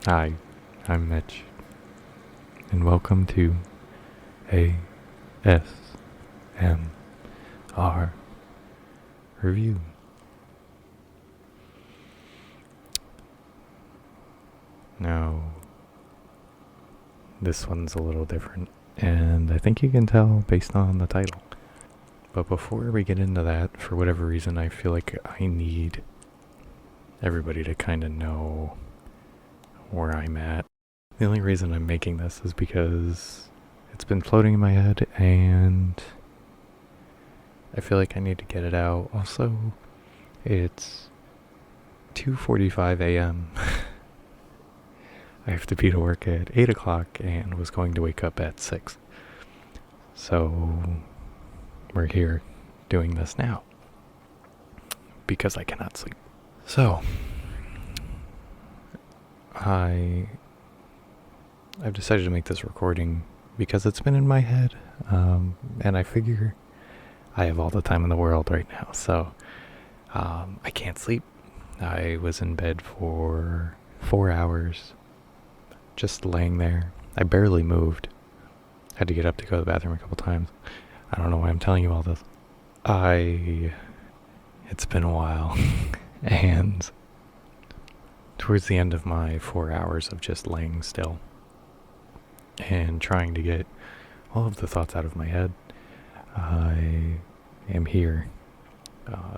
Hi, I'm Mitch, and welcome to ASMR Review. Now, this one's a little different, and I think you can tell based on the title. But before we get into that, for whatever reason, I feel like I need everybody to kind of know where I'm at. The only reason I'm making this is because it's been floating in my head and I feel like I need to get it out. Also, it's 2:45 a.m. I have to be to work at 8 o'clock and was going to wake up at 6. So we're here doing this now because I cannot sleep. So I've decided to make this recording because it's been in my head, and I figure I have all the time in the world right now, so I can't sleep. I was in bed for 4 hours, just laying there. I barely moved. Had to get up to go to the bathroom a couple times. I don't know why I'm telling you all this. It's been a while, and towards the end of my 4 hours of just laying still and trying to get all of the thoughts out of my head, I am here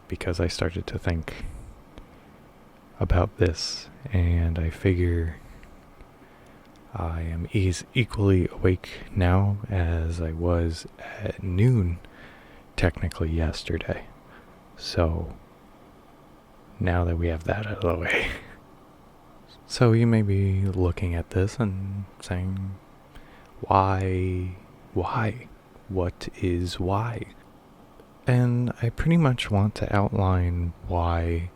because I started to think about this, and I figure I am equally awake now as I was at noon, technically yesterday. So now that we have that out of the way, so you may be looking at this and saying, why? What is why? And I pretty much want to outline why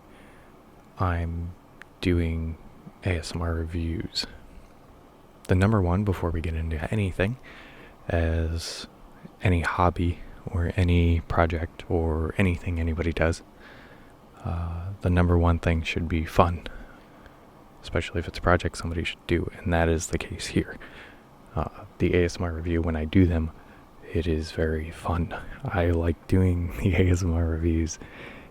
I'm doing ASMR reviews. The number one, before we get into anything, as any hobby or any project or anything anybody does, the number one thing should be fun. Especially if it's a project somebody should do, and that is the case here. The ASMR review, when I do them, it is very fun. I like doing the ASMR reviews.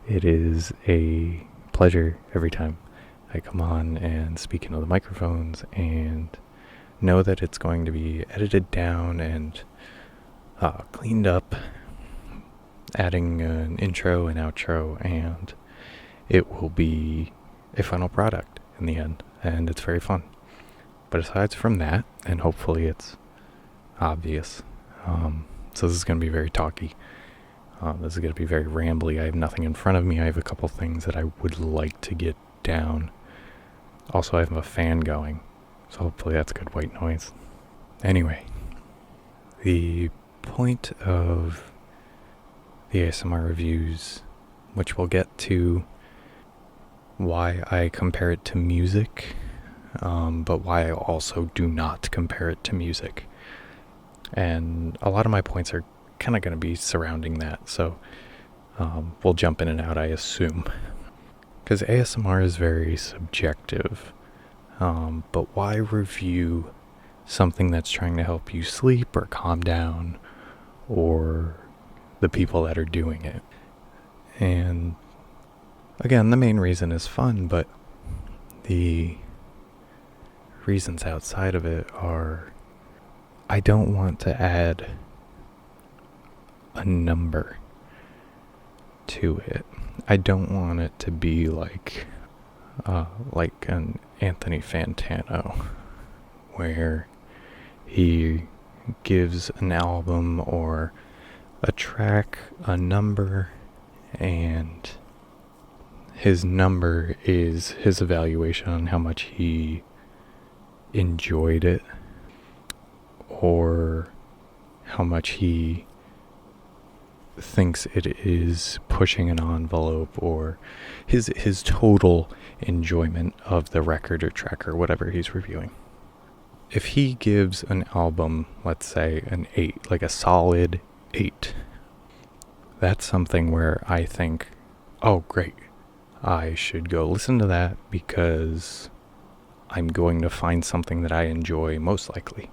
It is a pleasure every time I come on and speak into the microphones and know that it's going to be edited down and cleaned up, adding an intro and outro, and it will be a final product in the end, and it's very fun. But aside from that, and hopefully it's obvious, so this is going to be very talky. This is going to be very rambly. I have nothing in front of me. I have a couple things that I would like to get down. Also, I have a fan going, so hopefully that's good white noise. Anyway, the point of the ASMR reviews, which we'll get to why I compare it to music, but why I also do not compare it to music. And a lot of my points are kind of going to be surrounding that, so we'll jump in and out, I assume. Because ASMR is very subjective, but why review something that's trying to help you sleep or calm down, or the people that are doing it? And again, the main reason is fun, but the reasons outside of it are, I don't want to add a number to it. I don't want it to be like an Anthony Fantano, where he gives an album or a track a number, and his number is his evaluation on how much he enjoyed it, or how much he thinks it is pushing an envelope, or his total enjoyment of the record or track or whatever he's reviewing. If he gives an album, let's say an 8, like a solid 8, that's something where I think, oh great, I should go listen to that because I'm going to find something that I enjoy most likely.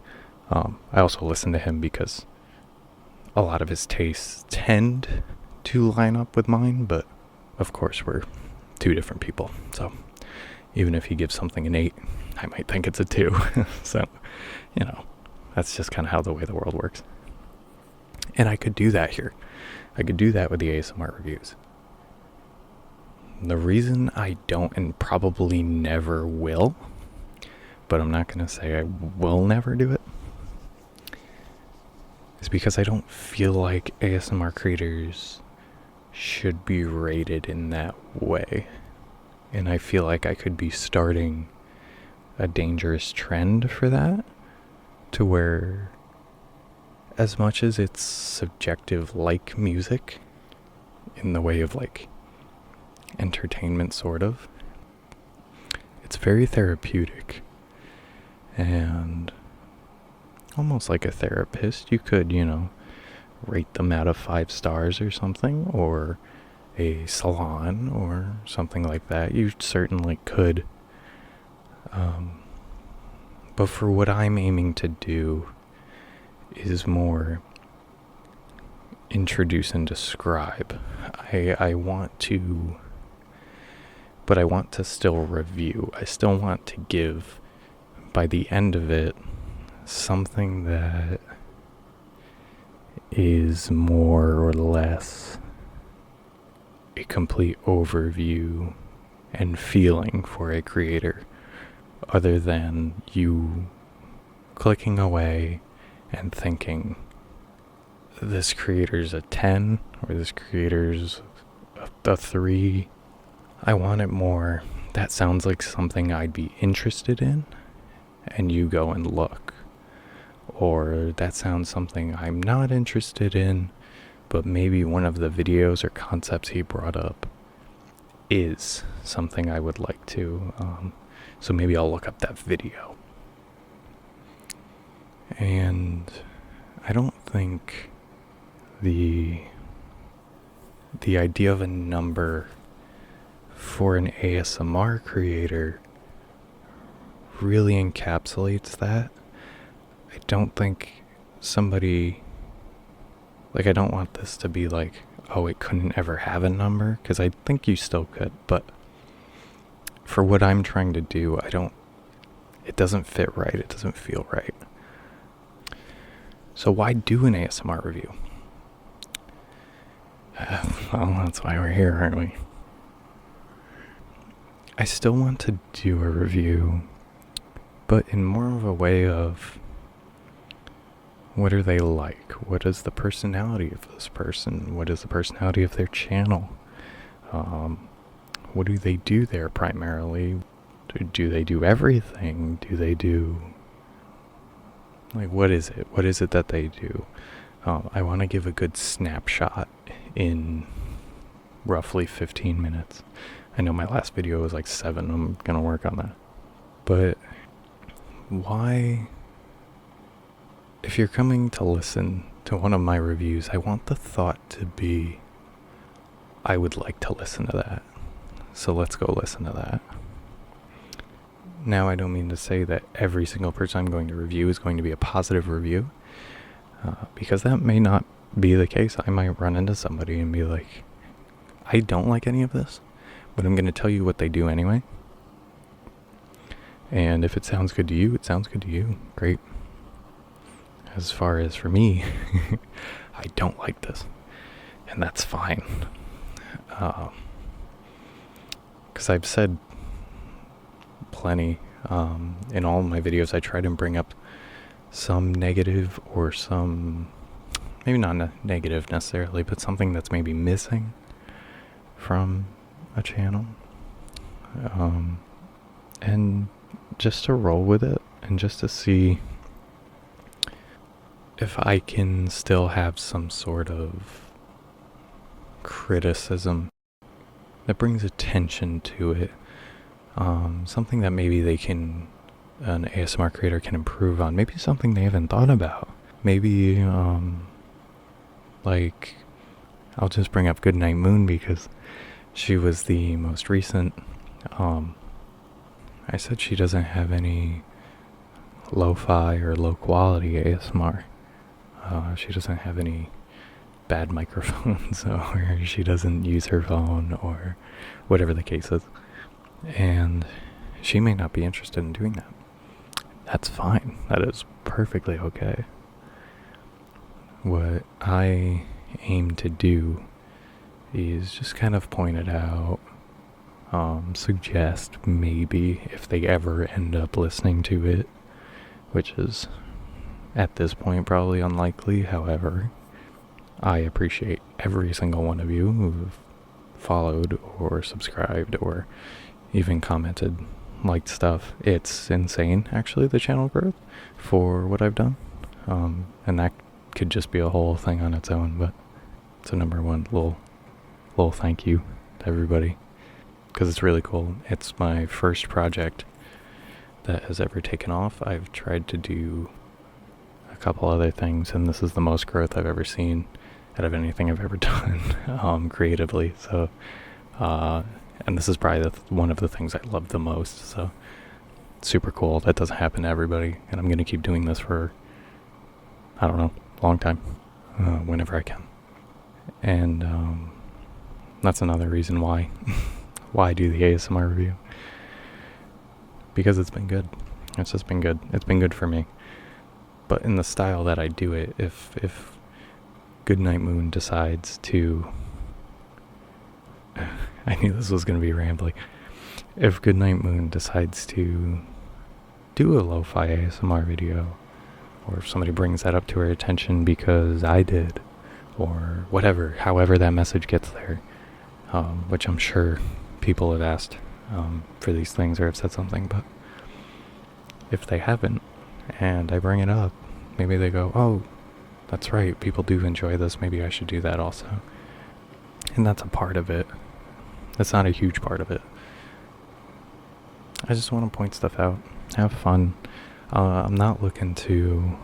I also listen to him because a lot of his tastes tend to line up with mine, but of course we're two different people. So even if he gives something an 8, I might think it's a 2. So, that's just kind of how the way the world works. And I could do that here. I could do that with the ASMR reviews. The reason I don't, and probably never will, but I'm not going to say I will never do it, is because I don't feel like ASMR creators should be rated in that way. And I feel like I could be starting a dangerous trend for that, to where as much as it's subjective like music, in the way of like entertainment sort of, it's very therapeutic. And almost like a therapist, you could, rate them out of 5 stars or something, or a salon or something like that. You certainly could. But for what I'm aiming to do is more introduce and describe. I want to, but I want to still review. I still want to give, by the end of it, something that is more or less a complete overview and feeling for a creator, other than you clicking away and thinking this creator's a 10 or this creator's a 3. I want it more, that sounds like something I'd be interested in, and you go and look. Or that sounds something I'm not interested in, but maybe one of the videos or concepts he brought up is something I would like to. So maybe I'll look up that video. And I don't think the idea of a number for an ASMR creator really encapsulates that. I don't think somebody, like, I don't want this to be like, oh, it couldn't ever have a number, because I think you still could, but for what I'm trying to do, it doesn't fit right, it doesn't feel right. So why do an ASMR review? Well, that's why we're here, aren't we? I still want to do a review, but in more of a way of, what are they like? What is the personality of this person? What is the personality of their channel? What do they do there primarily? Do they do everything? Do they do... like, what is it? What is it that they do? I want to give a good snapshot in roughly 15 minutes. I know my last video was like 7. I'm going to work on that. But why... if you're coming to listen to one of my reviews, I want the thought to be, I would like to listen to that. So let's go listen to that. Now, I don't mean to say that every single person I'm going to review is going to be a positive review, because that may not be the case. I might run into somebody and be like, I don't like any of this, but I'm going to tell you what they do anyway. And if it sounds good to you, it sounds good to you. Great. As far as for me, I don't like this, and that's fine. Because I've said plenty in all of my videos, I try to bring up some negative, or some, maybe not negative necessarily, but something that's maybe missing from a channel, and just to roll with it, and just to see if I can still have some sort of criticism that brings attention to it, something that maybe an ASMR creator can improve on, maybe something they haven't thought about, maybe, like, I'll just bring up Goodnight Moon because she was the most recent, I said she doesn't have any lo-fi or low-quality ASMR. She doesn't have any bad microphones, or she doesn't use her phone, or whatever the case is. And she may not be interested in doing that. That's fine. That is perfectly okay. What I aim to do is just kind of point it out, suggest maybe if they ever end up listening to it, which is at this point probably unlikely. However, I appreciate every single one of you who've followed or subscribed or even commented, liked stuff. It's insane, actually, the channel growth for what I've done. And that could just be a whole thing on its own, but it's a number one little thank you to everybody, because it's really cool. It's my first project that has ever taken off. I've tried to do a couple other things, and this is the most growth I've ever seen out of anything I've ever done creatively. So, and this is probably one of the things I love the most. So, super cool. That doesn't happen to everybody, and I'm going to keep doing this for, I don't know, a long time, whenever I can. And that's another reason why I do the ASMR review, because it's been good. It's just been good. It's been good for me. But in the style that I do it, if Goodnight Moon decides to I knew this was going to be rambling. If Goodnight Moon decides to do a lo-fi ASMR video, or if somebody brings that up to her attention because I did, or whatever, however that message gets there, which I'm sure people have asked for these things or have said something, but if they haven't and I bring it up, maybe they go, oh, that's right, people do enjoy this, maybe I should do that also. And that's a part of it. That's not a huge part of it. I just want to point stuff out, have fun. I'm not looking to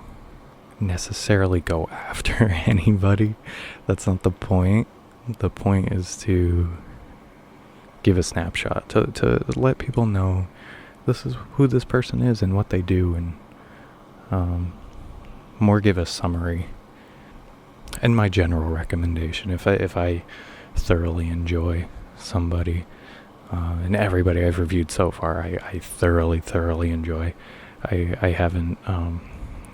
necessarily go after anybody. That's not the point. The point is to give a snapshot, to let people know this is who this person is and what they do, and more give a summary. And my general recommendation, if I thoroughly enjoy somebody, and everybody I've reviewed so far, I thoroughly enjoy. I haven't,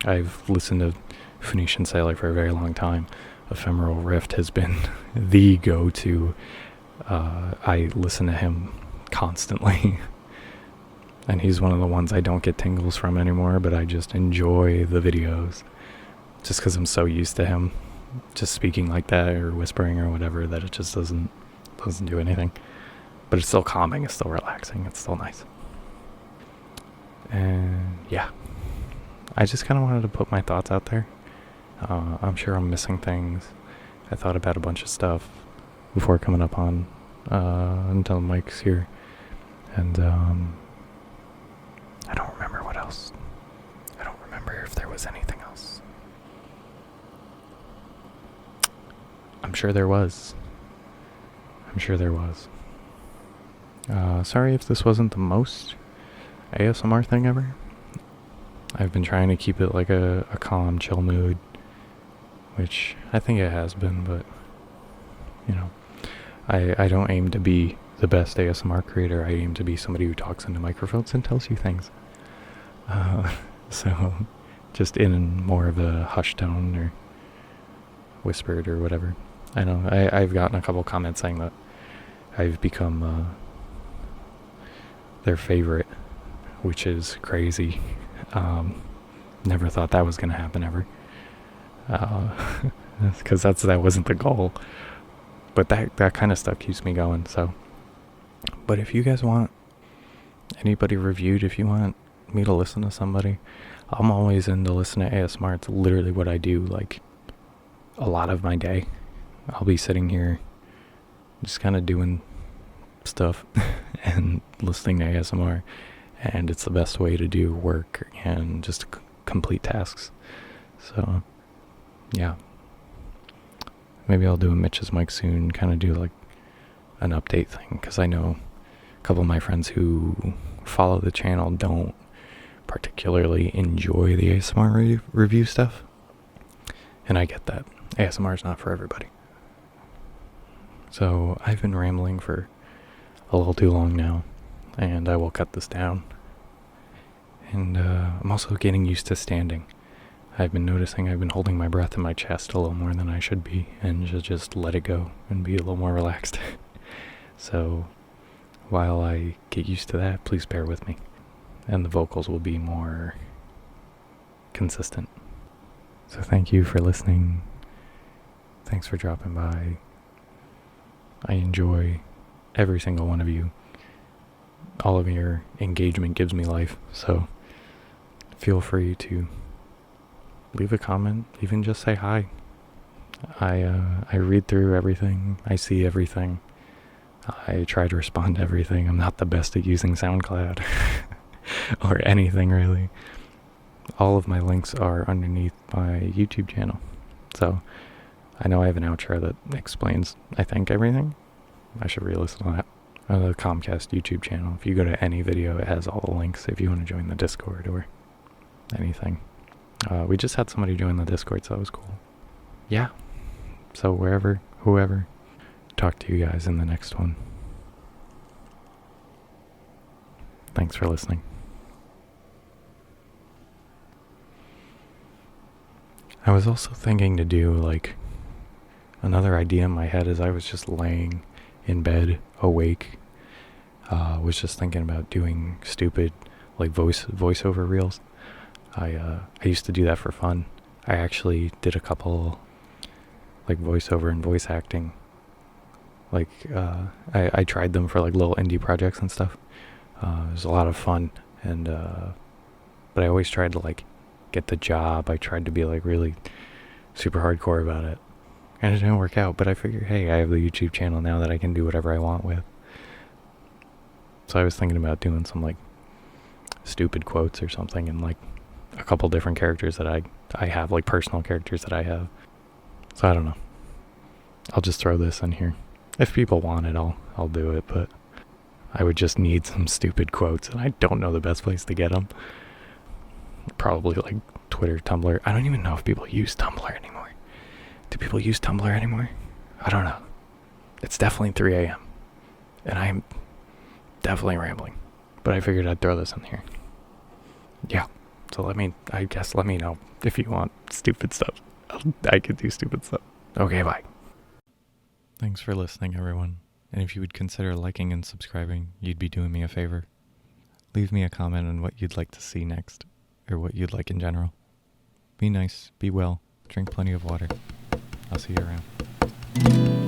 I've listened to Phoenician Sailor for a very long time. Ephemeral Rift has been the go-to. I listen to him constantly. And he's one of the ones I don't get tingles from anymore, but I just enjoy the videos. Just because I'm so used to him just speaking like that or whispering or whatever, that it just doesn't do anything. But it's still calming, it's still relaxing, it's still nice. And yeah, I just kind of wanted to put my thoughts out there. I'm sure I'm missing things. I thought about a bunch of stuff before coming up on until Mike's here. And I don't remember what else. I don't remember if there was anything else. I'm sure there was. Sorry if this wasn't the most ASMR thing ever. I've been trying to keep it like a calm, chill mood, which I think it has been, but, you know, I don't aim to be the best ASMR creator. I aim to be somebody who talks into microphones and tells you things. So, just in more of a hushed tone or whispered or whatever. I know, I've gotten a couple comments saying that I've become their favorite, which is crazy. Never thought that was going to happen ever. Because that wasn't the goal. But that kind of stuff keeps me going, so. But if you guys want anybody reviewed, if you want me to listen to somebody, I'm always into listening to ASMR. It's literally what I do, like, a lot of my day. I'll be sitting here just kind of doing stuff and listening to ASMR, and it's the best way to do work and just complete tasks. So, yeah. Maybe I'll do a Mitch's Mic soon, kind of do like an update thing, because I know a couple of my friends who follow the channel don't particularly enjoy the ASMR review stuff. And I get that. ASMR is not for everybody. So I've been rambling for a little too long now, and I will cut this down. And I'm also getting used to standing. I've been noticing I've been holding my breath in my chest a little more than I should be, and just let it go and be a little more relaxed. So while I get used to that, please bear with me. And the vocals will be more consistent. So thank you for listening. Thanks for dropping by. I enjoy every single one of you. All of your engagement gives me life, so feel free to leave a comment, even just say hi. I read through everything. I see everything. I try to respond to everything. I'm not the best at using SoundCloud or anything really. All of my links are underneath my YouTube channel. So I know I have an outro that explains, I think, everything. I should re-listen to that. The CalmCast YouTube channel. If you go to any video, it has all the links if you want to join the Discord or anything. We just had somebody join the Discord, so that was cool. Yeah. So whoever, talk to you guys in the next one. Thanks for listening. I was also thinking to do, like, another idea in my head as I was just laying in bed, awake. Was just thinking about doing stupid, like, voiceover reels. I used to do that for fun. I actually did a couple, like, voiceover and voice acting. Like, I tried them for, like, little indie projects and stuff. It was a lot of fun, and, but I always tried to, like, get the job. I tried to be, like, really super hardcore about it. And it didn't work out, but I figured, hey, I have the YouTube channel now that I can do whatever I want with. So I was thinking about doing some, like, stupid quotes or something, and, like, a couple different characters that I have, like, personal characters that I have. So I don't know. I'll just throw this in here. If people want it, I'll do it, but I would just need some stupid quotes, and I don't know the best place to get them. Probably, like, Twitter, Tumblr. I don't even know if people use Tumblr anymore. Do people use Tumblr anymore? I don't know. It's definitely 3 a.m. And I'm definitely rambling. But I figured I'd throw this in here. Yeah. So let me know if you want stupid stuff. I could do stupid stuff. Okay, bye. Thanks for listening, everyone. And if you would consider liking and subscribing, you'd be doing me a favor. Leave me a comment on what you'd like to see next, or what you'd like in general. Be nice, be well, drink plenty of water. I'll see you around.